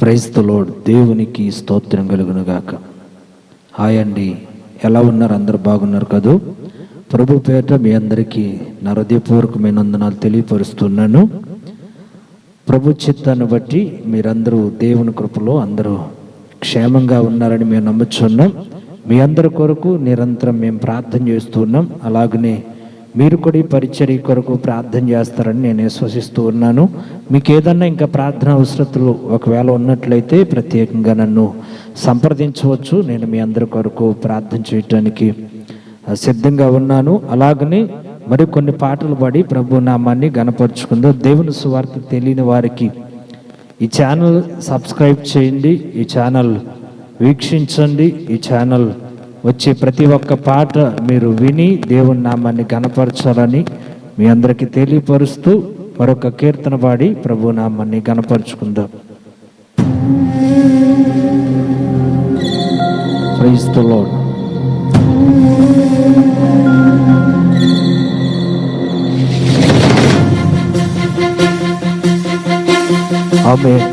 Praise the lord. దేవునికి స్తోత్రం కలుగునుగాక. హాయ్ అండి, ఎలా ఉన్నారు? అందరూ బాగున్నారు కదూ? ప్రభు పేరిట మీ అందరికీ నా హృదయపూర్వకమైన వందనాలు తెలియపరుస్తున్నాను. ప్రభు చిత్తాన్ని బట్టి మీరందరూ దేవుని కృపలో అందరూ క్షేమంగా ఉన్నారని మేము నమ్ముచున్నాం. మీ అందరి కొరకు నిరంతరం మేము ప్రార్థన చేస్తున్నాం. అలాగనే మీరు కూడా ఈ పరిచర్య కొరకు ప్రార్థన చేస్తారని నేను విశ్వసిస్తూ ఉన్నాను. మీకు ఏదన్నా ఇంకా ప్రార్థన అవసరతలు ఒకవేళ ఉన్నట్లయితే ప్రత్యేకంగా నన్ను సంప్రదించవచ్చు. నేను మీ అందరి కొరకు ప్రార్థన చేయటానికి సిద్ధంగా ఉన్నాను. అలాగనే మరి కొన్ని పాటలు పాడి ప్రభు నామాన్ని గణపరుచుకుందాం. దేవుని సువార్త తెలియని వారికి ఈ ఛానల్ సబ్స్క్రైబ్ చేయండి, ఈ ఛానల్ వీక్షించండి. ఈ ఛానల్ వచ్చే ప్రతి ఒక్క పాట మీరు విని దేవుని నామాన్ని గణపరచాలని మీ అందరికీ తెలియపరుస్తూ మరొక కీర్తన పాడి ప్రభు నామాన్ని గణపరుచుకుందాం. Praise the Lord. ఆమేన్.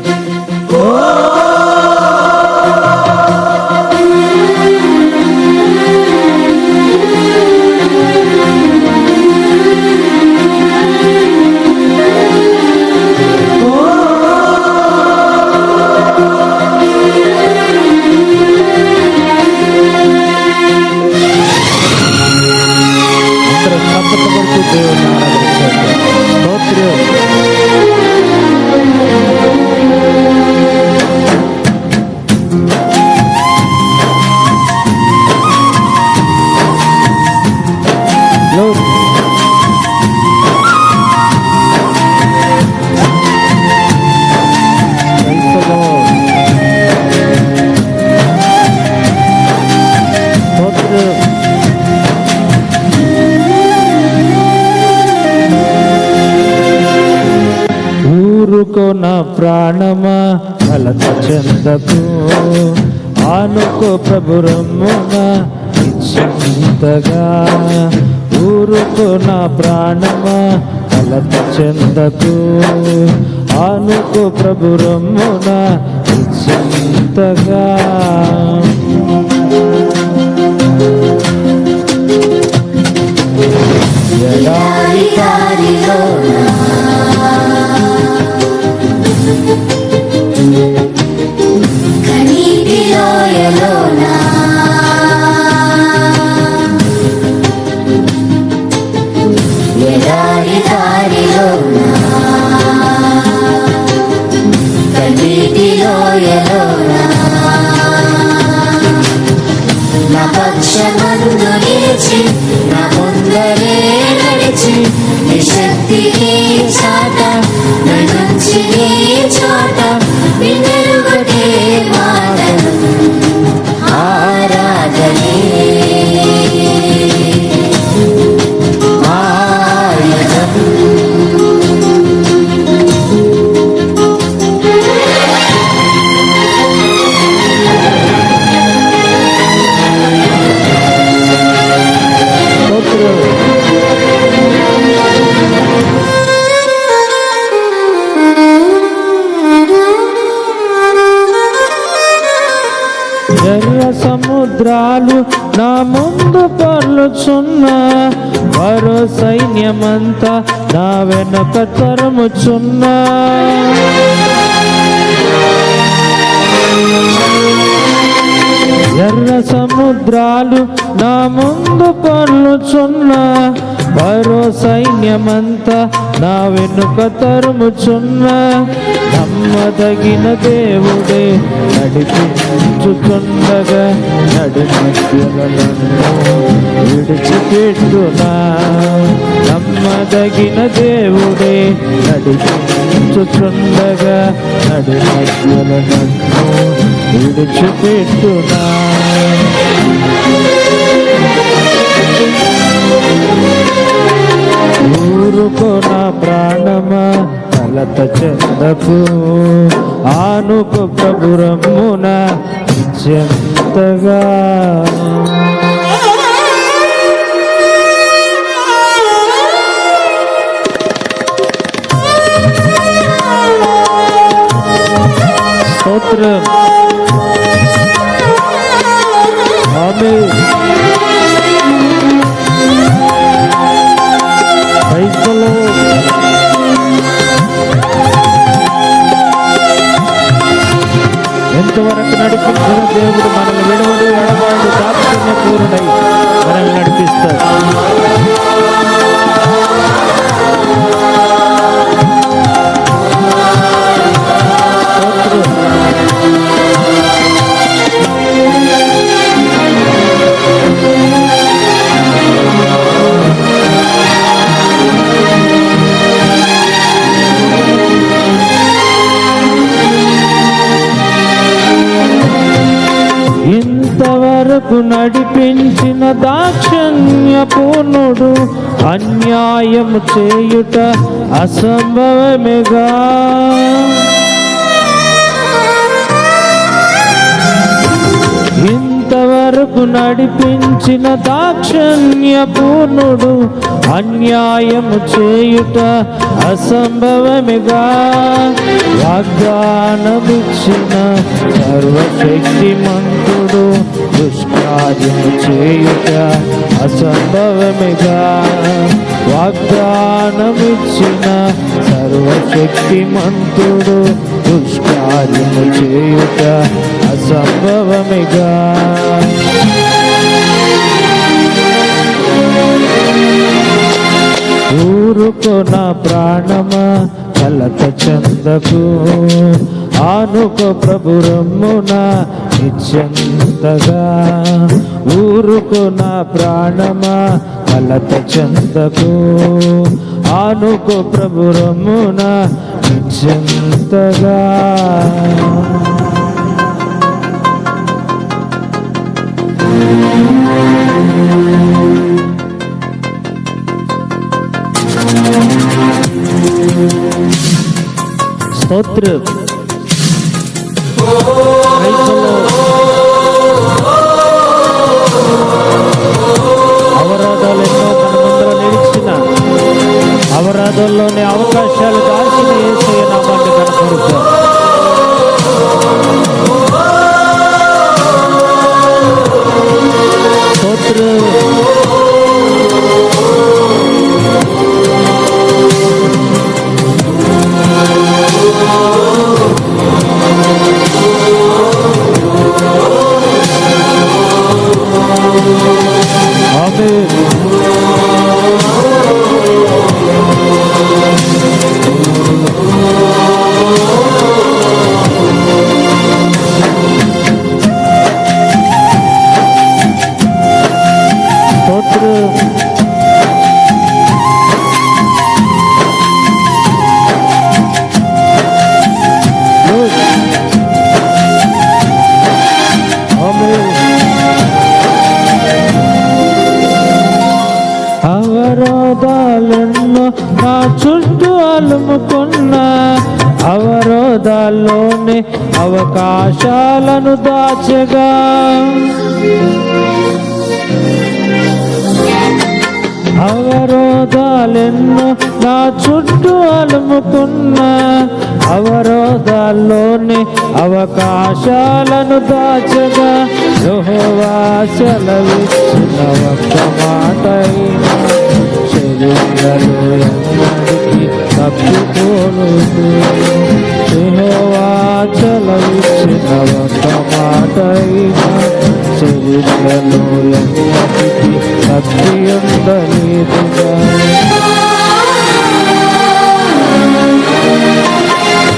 నా ప్రాణమా కలత చెందకు, ఆనుకో ప్రభు రమ్మున నిశ్చింతగా. ఊరుకో నా ప్రాణమా కలత చెందకు, ఆనుకో ప్రభు రమ్మున నిశ్చింతగా. నా పక్షమందు నిలిచి నా ముందరే నడిచి నీ శక్తి చాట నుంచి చోట వినరుగటే మాటలు ఆరాధనే ఎర్ర సముద్రాలు నా ముందు పొర్లుచున్నా, మరో సైన్యమంతా నా వెనక తరుముచున్నా. ఎర్ర సముద్రాలు నా ముందు పొర్లుచున్నా, మరో సైన్యమంతా నా వెనుక తరుముచున్నా. నమ్మదగిన దేవుడే నడిపించుచుండగా నడిమధ్యలను విడిచిపెట్టునా. నమ్మదగిన దేవుడే నడిపించుచుండగా నడిమధ్యలను విడిచిపెట్టునా. ఊరుకో నా ప్రాణమా కలత చెందకు, ఆనుకో ప్రభు రమ్మున చెంతగా. స్తోత్రం. ఆమేన్. Praise the Lord. ఎంతవరకు నడిపించిన దేవుడు మనల్ని విడవడు ఎడబాడు దాక్షిణ్య పూర్ణై మనల్ని నడిపిస్తాడు. ఇంతవరకు నడిపించిన దాక్షిణ్య పూర్ణుడు అన్యాయము చేయుట అసంభవమేగా. ఇంతవరకు నడిపించిన దాక్షిణ్య పూర్ణుడు అన్యాయము చేయుట అసంభవమేగా. వాగ్దానమిచ్చిన సర్వశక్తిమంతుడు దుష్కార్యము చేయుట అసంభవమేగా. వాగ్దానమిచ్చిన సర్వశక్తిమంతుడు దుష్కార్యము చేయుట అసంభవమేగా. ఊరుకో నా ప్రాణమా కలత చందకు, ఆనుకో ప్రభు రమ్మున నిశ్చింతగా. ఊరుకో నా ప్రాణమా కలత చందకు, ఆనుకో ప్రభు రమ్మున నిశ్చింతగా. స్తోత్రం. అవరోధాలు ఎన్నో మన ముందర నిలిచిన అవరోధాల్లోని అవకాశాలు దాచిన యేసయ్య నామాన్ని కనపరుద్దాం. స్తోత్రం. అవరోధాలెన్నో నా చుట్టూ అలుముకున్న అవరోధాల్లోనే అవకాశాలను దాచగా. అవరోధాలెన్నో నా చుట్టూ అలుముకున్న అవరోధాల్లోనే అవకాశాలను దాచగా. యెహోవా సెలవిచ్చిన ఒక్క మాటైనా చరిత్రలో ఎన్నటికీ తప్పిపోలేదు. యెహోవా సెలవిచ్చిన ఒక్క మాటైనా చరిత్రలో ఎన్నటికీ తప్పి ఉండలేదుగా.